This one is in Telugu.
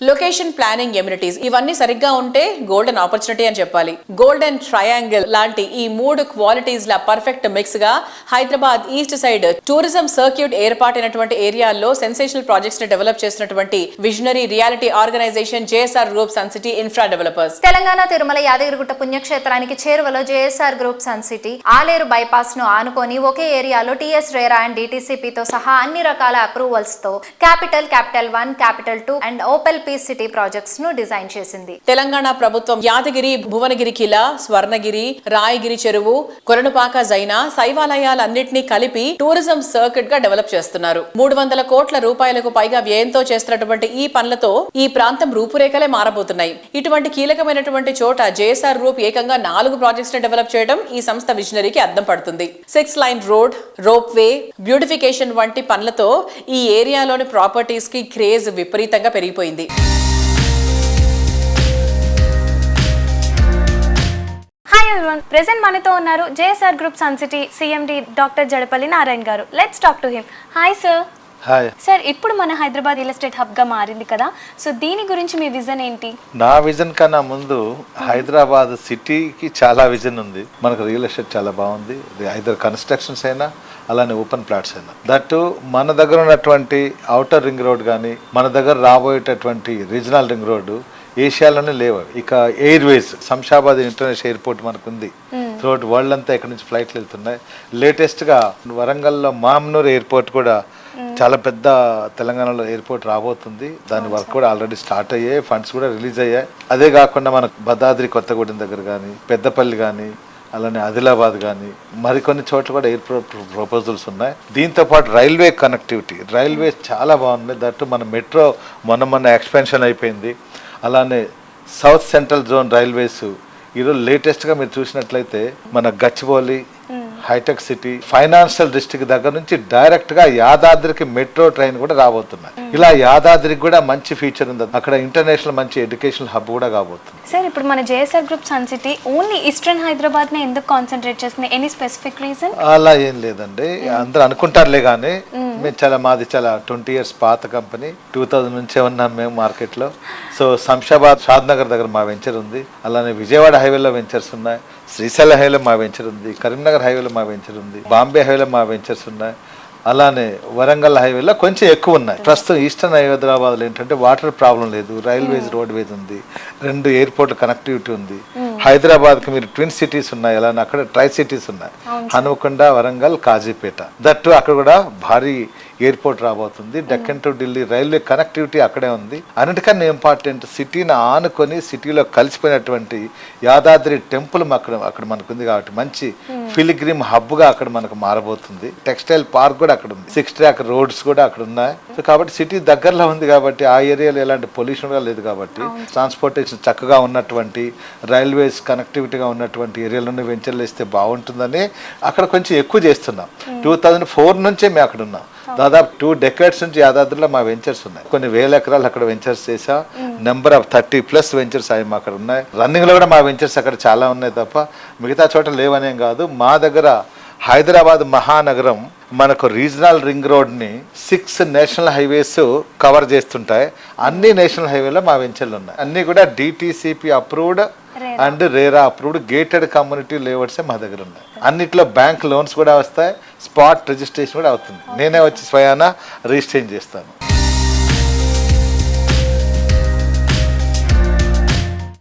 లొకేషన్ ప్లానింగ్ ఎమ్యూనిటీస్ ఇవన్నీ సరిగ్గా ఉంటే గోల్డెన్ ఆపర్చునిటీ అని చెప్పాలి. గోల్డెన్ ట్రయాంగిల్ లాంటి ఈ 3 క్వాలిటీస్ ల పర్ఫెక్ట్ మిక్స్ గా Hyderabad east side tourism circuit ఏర్పాటైనటువంటి ఏరియాల్లో సెన్సేషనల్ ప్రాజెక్ట్స్ ని డెవలప్ చేసినటువంటి visionary reality organisation JSR group sun city infra developers. Telangana Tirumala Yadagirigutta పుణ్యక్షేత్రానికి చేరువలో JSR group sun city Aler bypass ను ఆనుకొని ఒకే ఏరియాలో టీఎస్ రేరా అండ్ డిటిసిపితో సహా అన్ని రకాల అప్రూవల్స్ తో capital 1, capital 2 and opal peace city projects ను డిజైన్ చేసింది. తెలంగాణ ప్రభుత్వం యాదగిరి, భువనగిరి కిలా, స్వర్ణగిరి, రాయగిరి చెరువు, కొరణుపాక జైనా శైవాలయాలన్నింటినీ కలిపి టూరిజం సర్క్యూట్ గా డెవలప్ చేస్తున్నారు. 300 కోట్ల రూపాయలకు పైగా వ్యయంతో చేస్తున్నటువంటి ఈ పనులతో ఈ ప్రాంతం రూపురేఖలే మారబోతున్నాయి. ఇటువంటి కీలకమైనటువంటి చోట జేఎస్ఆర్ గ్రూప్ ఏకంగా 4 ప్రాజెక్ట్స్ ని డెవలప్ చేయడం ఈ సంస్థ విజనరీకి అద్దం పడుతుంది. 6 line road, rope way, beautification వంటి పనులతో ఈ ఏరియాలోని ప్రాపర్టీస్ కి క్రేజ్ విపరీతంగా పెరిగిపోయింది. హాయ్ ఎవ్రీవన్, ప్రెజెంట్ మనతో ఉన్నారు JSR group sun city CMD doctor Jadapalli Narayana garu. Let's talk to him. Hi sir. Hi sir, ఇప్పుడు మన హైదరాబాద్ రియల్ ఎస్టేట్ హబ్ గా మారింది కదా, సో దీని గురించి మీ విజన్ ఏంటి? నా విజన్ కన్నా ముందు హైదరాబాద్ సిటీకి చాలా విజన్ ఉంది. మనకు రియల్ ఎస్టేట్ చాలా బాగుంది. ఐదర్ కన్స్ట్రక్షన్స్ అయినా అలానే ఓపెన్ ప్లాట్స్ అయినా. దట్టు మన దగ్గర ఉన్నటువంటి అవుటర్ రింగ్ రోడ్ కానీ మన దగ్గర రాబోయేటటువంటి రీజనల్ రింగ్ రోడ్డు ఏషియాలోనే లేవు. ఇక ఎయిర్వేస్ శంషాబాద్ ఇంటర్నేషనల్ ఎయిర్పోర్ట్ మనకు ఉంది. త్రూఅవుట్ వరల్డ్ అంతా ఇక్కడ నుంచి ఫ్లైట్లు వెళ్తున్నాయి. లేటెస్ట్గా వరంగల్లో మామ్నూర్ ఎయిర్పోర్ట్ కూడా చాలా పెద్ద తెలంగాణలో ఎయిర్పోర్ట్ రాబోతుంది. దాని వర్క్ కూడా ఆల్రెడీ స్టార్ట్ అయ్యాయి, ఫండ్స్ కూడా రిలీజ్ అయ్యాయి. అదే కాకుండా మనకు భద్రాద్రి కొత్తగూడెం దగ్గర కానీ, పెద్దపల్లి కానీ, అలానే ఆదిలాబాద్ కానీ మరికొన్ని చోట్ల కూడా ఎయిర్పోర్ట్ ప్రపోజల్స్ ఉన్నాయి. దీంతో పాటు రైల్వే కనెక్టివిటీ, రైల్వే చాలా బాగుంది. దట్టు మన మెట్రో మొన్న ఎక్స్పెన్షన్ అయిపోయింది. అలానే సౌత్ సెంట్రల్ జోన్ రైల్వేస్ ఈరోజు లేటెస్ట్గా మీరు చూసినట్లయితే మన Gachibowli, hi-tech city, financial district దగ్గర నుంచి డైరెక్ట్గా యాదాద్రికి మెట్రో ట్రైన్ కూడా రాబోతున్నాయి. ఇలా యాదాద్రికి కూడా మంచి ఫీచర్ ఉంది. అక్కడ ఇంటర్నేషనల్ మంచి ఎడ్యుకేషనల్ హబ్ కూడా కాబోతుంది. సార్, ఇప్పుడు మన JSR group sun city only eastern Hyderabad నే ఎందుకు కాన్సన్ట్రేట్ చేస్తుంది? Any specific reason? అలా ఏం లేదండి, అందరూ అనుకుంటారులే కానీ మేము మాది చాలా 20 years పాత కంపెనీ. 2000 నుంచే ఉన్నాం మేము మార్కెట్లో. సో శంషాబాద్, షాద్నగర్ దగ్గర మా వెంచర్ ఉంది. అలానే విజయవాడ హైవేలో వెంచర్స్ ఉన్నాయి, శ్రీశైలం హైవేలో మా వెంచర్ ఉంది, కరీంనగర్ హైవేలో మా వెంచర్ ఉంది, బాంబే హైవేలో మా వెంచర్స్ ఉన్నాయి. అలానే వరంగల్ హైవేలో కొంచెం ఎక్కువ ఉన్నాయి. ప్రస్తుతం ఈస్టర్న్ హైదరాబాద్లో ఏంటంటే వాటర్ ప్రాబ్లం లేదు, రైల్వేస్, రోడ్వేస్ ఉంది, 2 ఎయిర్పోర్ట్ కనెక్టివిటీ ఉంది. హైదరాబాద్కి మీరు ట్విన్ సిటీస్ ఉన్నాయి, అలానే అక్కడ ట్రై సిటీస్ ఉన్నాయి, హనుమకొండ, వరంగల్, కాజీపేట. దట్టు అక్కడ కూడా భారీ ఎయిర్పోర్ట్ రాబోతుంది. Deccan to Delhi railway connectivity అక్కడే ఉంది. అన్నిటికన్నా ఇంపార్టెంట్, సిటీని ఆనుకొని సిటీలో కలిసిపోయినటువంటి యాదాద్రి టెంపుల్ అక్కడ మనకు ఉంది కాబట్టి మంచి పిలిగ్రిమ్ హబ్గా అక్కడ మనకు మారబోతుంది. టెక్స్టైల్ పార్క్ కూడా అక్కడ ఉంది, 6 track రోడ్స్ కూడా అక్కడ ఉన్నాయి. సో కాబట్టి సిటీ దగ్గరలో ఉంది కాబట్టి ఆ ఏరియాలో ఎలాంటి పొల్యూషన్ కూడా లేదు కాబట్టి ట్రాన్స్పోర్టేషన్ చక్కగా ఉన్నటువంటి, రైల్వేస్ కనెక్టివిటీగా ఉన్నటువంటి ఏరియాలోనే వెంచర్లు వేస్తే బాగుంటుందని అక్కడ కొంచెం ఎక్కువ చేస్తున్నాం. 2004 నుంచే మేము అక్కడ ఉన్నాం. దాదాపు 2 decades నుంచి యాదాద్రిలో మా వెంచర్స్ ఉన్నాయి. కొన్ని వేల ఎకరాలు అక్కడ వెంచర్స్ చేసా. నెంబర్ ఆఫ్ 30+ వెంచర్స్ అవి మా అక్కడ ఉన్నాయి. రన్నింగ్లో కూడా మా వెంచర్స్ అక్కడ చాలా ఉన్నాయి తప్ప మిగతా చోట లేవనేం కాదు. మా దగ్గర హైదరాబాద్ మహానగరం మనకు రీజనల్ రింగ్ రోడ్ని 6 నేషనల్ హైవేస్ కవర్ చేస్తుంటాయి. అన్ని నేషనల్ హైవేలో మా వెంచర్లు ఉన్నాయి. అన్నీ కూడా DTCP approved and RERA approved gated community లేఅవుట్సే మా దగ్గర ఉన్నాయి. అన్నిట్లో బ్యాంక్ లోన్స్ కూడా వస్తాయి, స్పాట్ రిజిస్ట్రేషన్ కూడా అవుతుంది. నేనే వచ్చి స్వయానా రిజిస్ట్రేషన్ చేస్తాను.